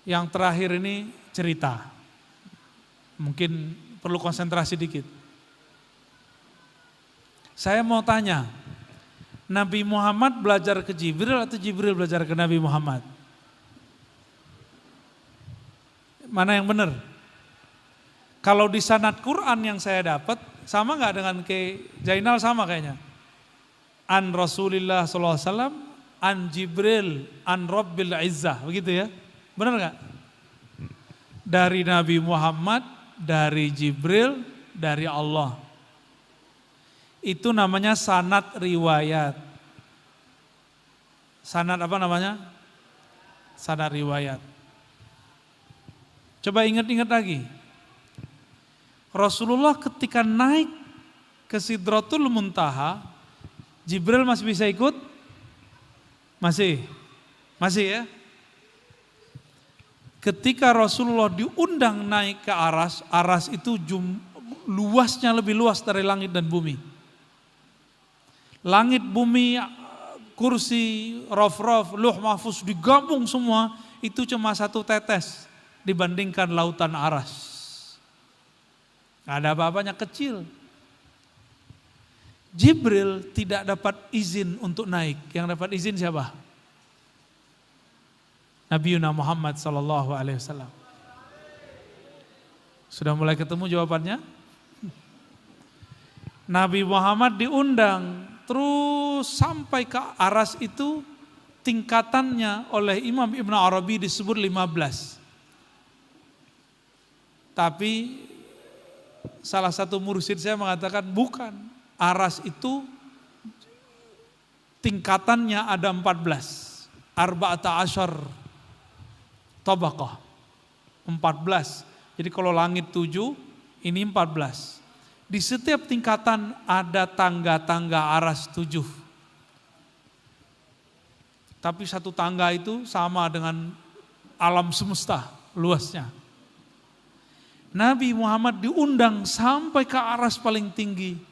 Yang terakhir ini cerita. Mungkin perlu konsentrasi dikit. Saya mau tanya, Nabi Muhammad belajar ke Jibril atau Jibril belajar ke Nabi Muhammad? Mana yang benar? Kalau di sanad Quran yang saya dapat, sama nggak dengan ke Jainal? Sama kayaknya. An Rasulillah SAW, an Jibril, an Rabbil Izzah, begitu ya? Benar nggak? Dari Nabi Muhammad, dari Jibril, dari Allah. Itu namanya sanad riwayat. Sanad apa namanya? Sanad riwayat. Coba ingat-ingat lagi. Rasulullah ketika naik ke Sidratul Muntaha, Jibril masih bisa ikut? Masih ya? Ketika Rasulullah diundang naik ke Aras, Aras itu luasnya lebih luas dari langit dan bumi. Langit, bumi, kursi, rof-rof, luh mahfuz digabung semua, itu cuma satu tetes dibandingkan lautan Aras. Gak ada apa-apanya, kecil. Jibril tidak dapat izin untuk naik. Yang dapat izin siapa? Nabi Muhammad SAW. Sudah mulai ketemu jawabannya? Nabi Muhammad diundang terus sampai ke Aras itu, tingkatannya oleh Imam Ibn Arabi disebut 15. Tapi salah satu mursyid saya mengatakan bukan. Aras itu tingkatannya ada 14. Arba'ata asyar tabaqah. 14. Jadi kalau langit 7, ini 14. Di setiap tingkatan ada tangga-tangga Aras 7. Tapi satu tangga itu sama dengan alam semesta luasnya. Nabi Muhammad diundang sampai ke Aras paling tinggi.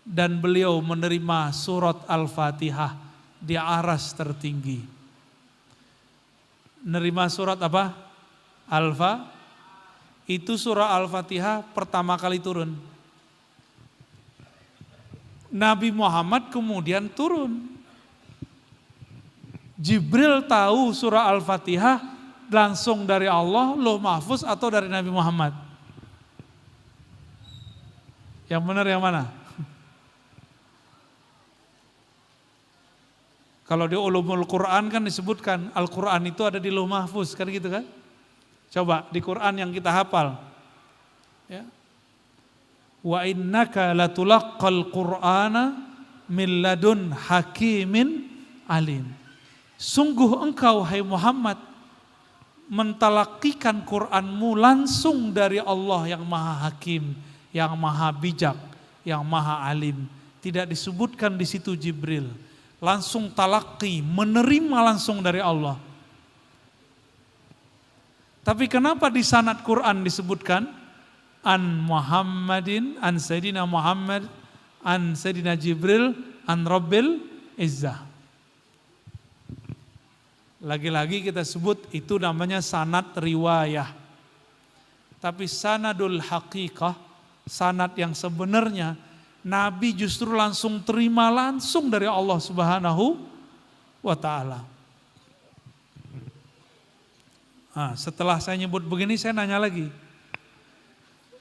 Dan beliau menerima surat Al-Fatihah di Aras tertinggi. Menerima surat apa? Itu surah Al-Fatihah pertama kali turun. Nabi Muhammad kemudian turun. Jibril tahu surah Al-Fatihah langsung dari Allah, Lauh Mahfuz, atau dari Nabi Muhammad? Yang benar yang mana? Kalau di ulumul Quran kan disebutkan Al-Quran itu ada di Lauh Mahfuz, kan gitu kan? Coba di Quran yang kita hafal. Ya. Wa innaka latulaqqal Qur'ana min ladun hakimin alim. Sungguh engkau hai Muhammad mentalakikan Qur'anmu langsung dari Allah yang Maha Hakim, yang Maha Bijak, yang Maha Alim. Tidak disebutkan di situ Jibril. Langsung talaki, menerima langsung dari Allah. Tapi kenapa di sanad Quran disebutkan an Muhammadin, an Sayyidina Muhammad, an Sayyidina Jibril, an Rabbil Izzah? Lagi-lagi kita sebut itu namanya sanad riwayah. Tapi sanadul haqiqah, sanad yang sebenarnya, Nabi justru langsung terima langsung dari Allah Subhanahu wa ta'ala. Nah, setelah saya nyebut begini, saya nanya lagi.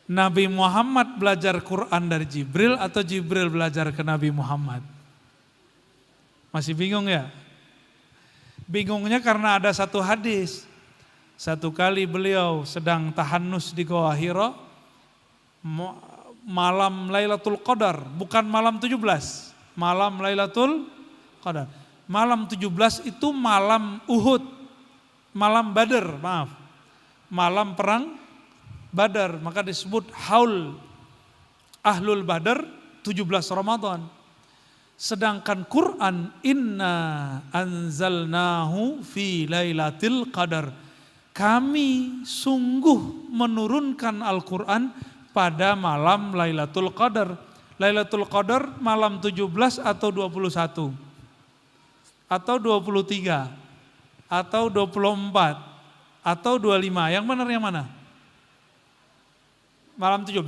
Nabi Muhammad belajar Quran dari Jibril atau Jibril belajar ke Nabi Muhammad? Masih bingung ya? Bingungnya karena ada satu hadis. Satu kali beliau sedang tahannus di Gua Hira, malam Lailatul Qadar, bukan malam 17, malam Lailatul Qadar. Malam 17 itu malam Uhud, malam Badar, malam perang Badar, maka disebut haul Ahlul Badar 17 Ramadan. Sedangkan Quran inna anzalnahu fi lailatul qadar. Kami sungguh menurunkan Al-Quran pada malam Lailatul Qadar. Lailatul Qadar malam 17 atau 21? Atau 23? Atau 24? atau 25? Yang benar yang mana? Malam 17.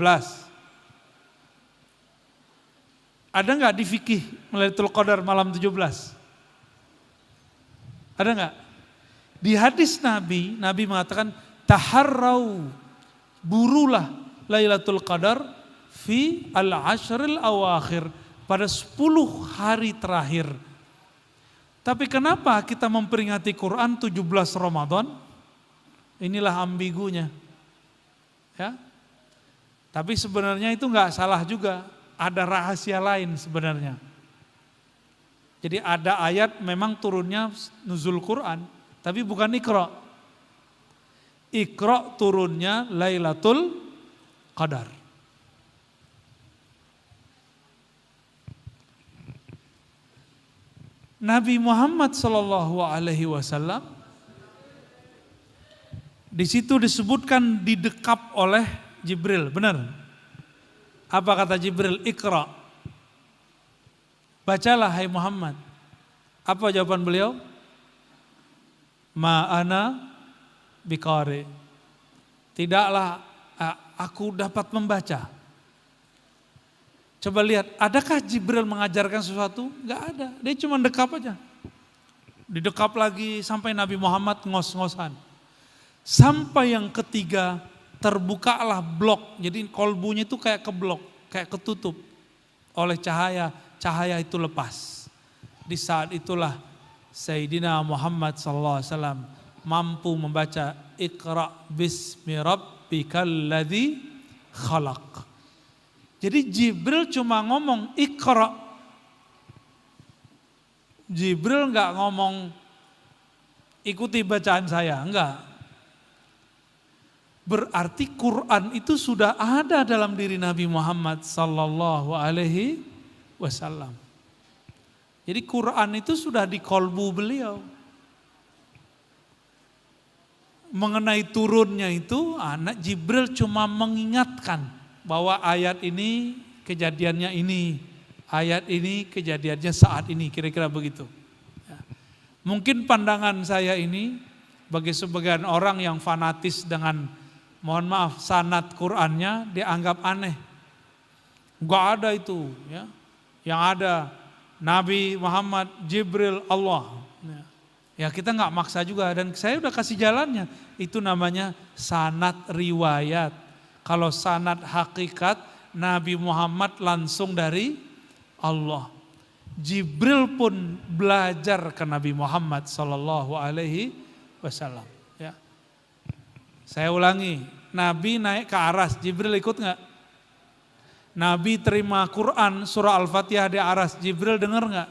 Ada nggak di fikih Lailatul Qadar malam 17? Ada nggak? Di hadis Nabi mengatakan taharrau, burulah Lailatul Qadar fi al-ashril awakhir, pada 10 hari terakhir. Tapi kenapa kita memperingati Quran 17 Ramadan? Inilah ambigunya. Ya. Tapi sebenarnya itu nggak salah juga. Ada rahasia lain sebenarnya. Jadi ada ayat memang turunnya nuzul Quran, tapi bukan Iqra. Iqra turunnya Lailatul Qadar. Nabi Muhammad SAW di situ disebutkan didekap oleh Jibril, benar? Apa kata Jibril? Iqra. Bacalah hai Muhammad. Apa jawaban beliau? Ma ana biqari. Tidaklah aku dapat membaca. Coba lihat, adakah Jibril mengajarkan sesuatu? Enggak ada, dia cuma dekap aja. Didekap lagi sampai Nabi Muhammad ngos-ngosan. Sampai yang ketiga, terbukalah blok, jadi kolbunya itu kayak keblok, kayak ketutup oleh cahaya, cahaya itu lepas. Di saat itulah Sayyidina Muhammad SAW mampu membaca Iqra bismi rabbikal ladzi khalaq. Jadi Jibril cuma ngomong Iqra. Jibril enggak ngomong ikuti bacaan saya, enggak. Berarti Quran itu sudah ada dalam diri Nabi Muhammad sallallahu alaihi wasallam. Jadi Quran itu sudah di kolbu beliau. Mengenai turunnya itu, anak Jibril cuma mengingatkan bahwa ayat ini kejadiannya ini, ayat ini kejadiannya saat ini, kira-kira begitu. Mungkin pandangan saya ini bagi sebagian orang yang fanatis dengan, mohon maaf, sanad Qur'annya dianggap aneh. Enggak ada itu, ya. Yang ada Nabi Muhammad, Jibril, Allah. Ya kita enggak maksa juga, dan saya udah kasih jalannya. Itu namanya sanad riwayat. Kalau sanad hakikat, Nabi Muhammad langsung dari Allah. Jibril pun belajar ke Nabi Muhammad sallallahu alaihi wasallam. Saya ulangi, Nabi naik ke aras, Jibril ikut enggak? Nabi terima Quran surah Al-Fatihah di aras, Jibril dengar enggak?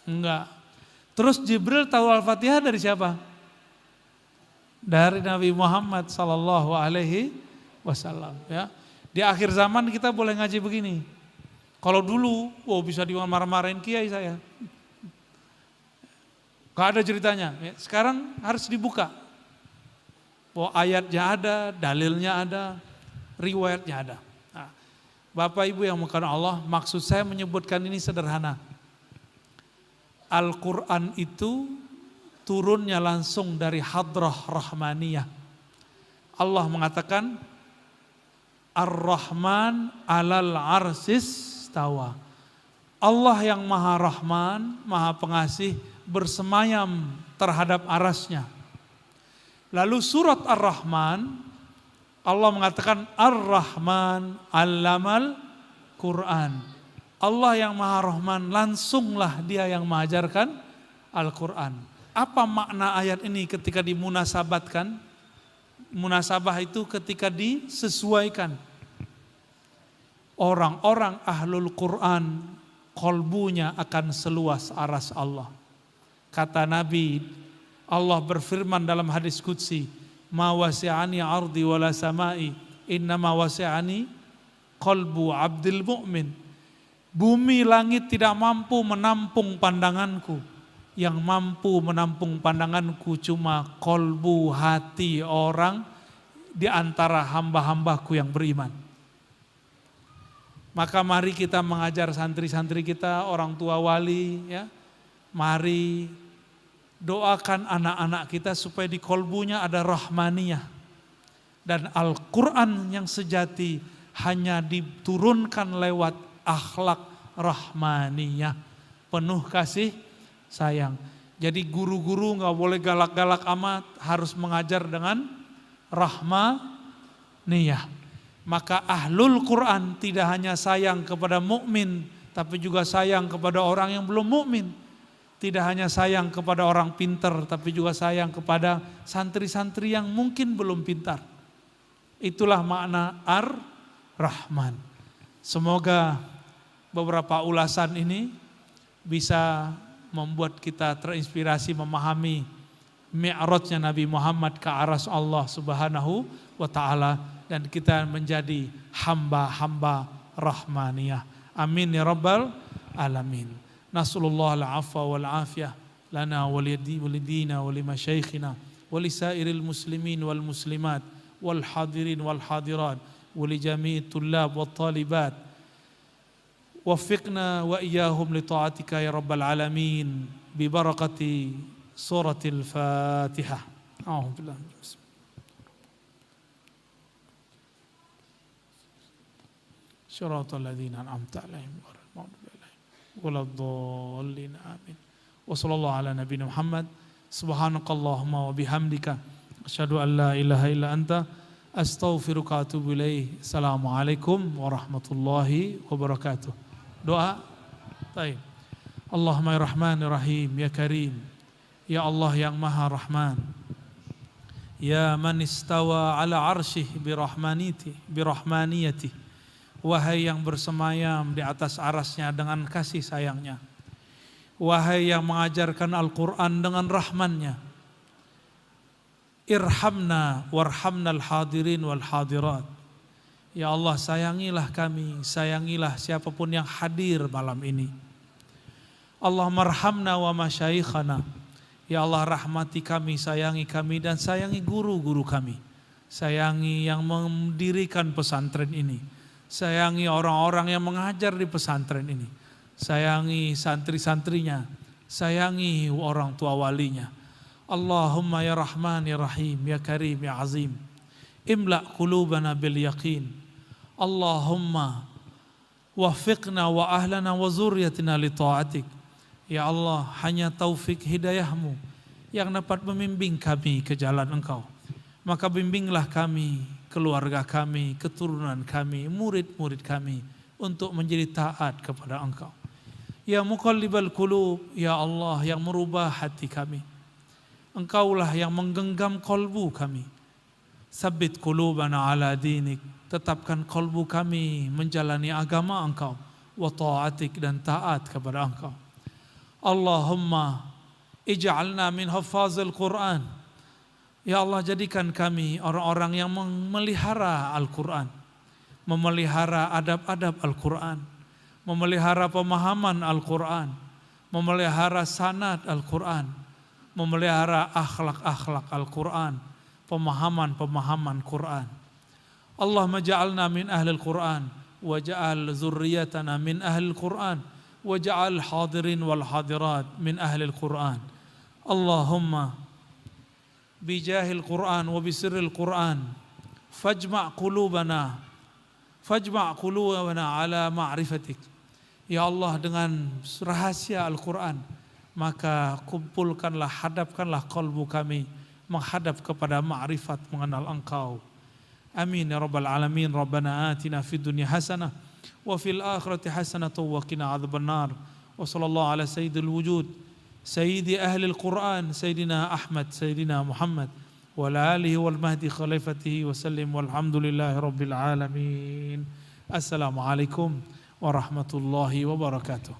Enggak. Terus Jibril tahu Al-Fatihah dari siapa? Dari Nabi Muhammad sallallahu alaihi wasallam, ya. Di akhir zaman kita boleh ngaji begini. Kalau dulu, bisa dimarah-marahin kiai saya. Gak ada ceritanya. Sekarang harus dibuka. Ayatnya ada, dalilnya ada, riwayatnya ada. Nah, Bapak Ibu yang mengasihi Allah, maksud saya menyebutkan ini sederhana. Al-Quran itu turunnya langsung dari hadrah rahmaniyah. Allah mengatakan, Ar-Rahman alal arsis tawa. Allah yang maha rahman, maha pengasih, bersemayam terhadap arasnya. Lalu surat Ar-Rahman, Allah mengatakan Ar-Rahman allamal Quran. Allah yang maha rahman, langsunglah dia yang mengajarkan Al-Quran. Apa makna ayat ini ketika dimunasabatkan? Munasabah itu ketika disesuaikan. Orang-orang ahlul Quran, kolbunya akan seluas aras Allah. Kata Nabi, Allah berfirman dalam hadis qudsi, ma wasi'ani ardi wala samai, innama wasi'ani qalbu abdil mu'min. Bumi langit tidak mampu menampung pandanganku. Yang mampu menampung pandanganku cuma kolbu hati orang di antara hamba-hambaku yang beriman. Maka mari kita mengajar santri-santri kita, orang tua wali, ya. Mari Doakan anak-anak kita supaya di kolbunya ada rahmaniyah. Dan Al-Quran yang sejati hanya diturunkan lewat akhlak rahmaniyah, penuh kasih sayang. Jadi guru-guru gak boleh galak-galak amat, harus mengajar dengan rahmaniyah. Maka ahlul Quran tidak hanya sayang kepada mukmin, tapi juga sayang kepada orang yang belum mukmin. Tidak hanya sayang kepada orang pintar, tapi juga sayang kepada santri-santri yang mungkin belum pintar. Itulah makna Ar-Rahman. Semoga beberapa ulasan ini bisa membuat kita terinspirasi memahami mi'rajnya Nabi Muhammad ke aras Allah Subhanahu wa ta'ala, dan kita menjadi hamba-hamba rahmaniyah. Amin ya rabbal alamin. Nasallallahu al-afwa wal afiyah lana walidina walimasyaikhina walisairil muslimin wal muslimat wal hadirin wal hadirat walijami'it tullab wat talibat. Waffiqna wa iyyahum li ta'atika ya rabbal alamin bi barakati suratil Fatihah. A'udzubillah. Shiratal ladzina an'amta 'alaihim ghairil maghdubi 'alaihim waladdallin. Amin. Wa sallallahu ala nabiyina Muhammad. Subhanakallahumma wa bihamdika asyhadu an la ilaha illa anta astaghfiruka wa atubu ilaik. Assalamualaikum warahmatullahi wabarakatuh. Doa. Baik. Allahumma ya Rahman ya Rahim ya Karim. Ya Allah yang Maha Rahman. Ya man istawa ala arsyih birahmaniyati. Wahai yang bersemayam di atas arasnya dengan kasih sayangnya. Wahai yang mengajarkan Al-Quran dengan rahmannya. Irhamna warhamnal hadirin wal hadirat. Ya Allah, sayangilah kami, sayangilah siapapun yang hadir malam ini. Allah marhamna wa masyaikhana. Ya Allah, rahmati kami, sayangi kami, dan sayangi guru-guru kami. Sayangi yang mendirikan pesantren ini. Sayangi orang-orang yang mengajar di pesantren ini. Sayangi santri-santrinya. Sayangi orang tua walinya. Allahumma ya Rahman ya Rahim ya Karim ya Azim. Imla' qulubana bil yaqin. Allahumma waffiqna wa ahlana wa zurriyatina li ta'atik. Ya Allah, hanya taufik hidayahmu yang dapat membimbing kami ke jalan Engkau. Maka bimbinglah kami, keluarga kami, keturunan kami, murid-murid kami untuk menjadi taat kepada Engkau. Ya muqallibal qulub, ya Allah yang merubah hati kami. Engkaulah yang menggenggam kolbu kami. Sabbit qulubana ala dinik. Tetapkan kolbu kami menjalani agama Engkau. Wa ta'atik, dan taat kepada Engkau. Allahumma ij'alna min hafazil Quran. Ya Allah, jadikan kami orang-orang yang memelihara Al-Quran. Memelihara adab-adab Al-Quran. Memelihara pemahaman Al-Quran. Memelihara sanad Al-Quran. Memelihara akhlak-akhlak Al-Quran. Pemahaman-pemahaman Quran. Allahumma ja'alna min ahlil Quran. Waja'al zurriyatana min ahlil Quran. Waja'al hadirin wal hadirat min ahlil Quran. Allahumma bijahil Quran wa bisirril Quran. Fajma' qulubana ala ma'rifatik. Ya Allah, dengan rahasia Al-Quran, maka kumpulkanlah, hadapkanlah kalbu kami menghadap kepada ma'rifat, mengenal Engkau. Amin ya rabbal alamin. Rabbana atina fid dunya hasanah wa fil akhirati hasanah wa qina adzabannar. Wa sallallahu ala sayyidil wujud sayyidi ahli al-Quran sayyidina Ahmad sayyidina Muhammad wa ala alihi wal mahdi khalifatihi wa sallim walhamdulillahi rabbil alamin. Assalamualaikum warahmatullahi wabarakatuh.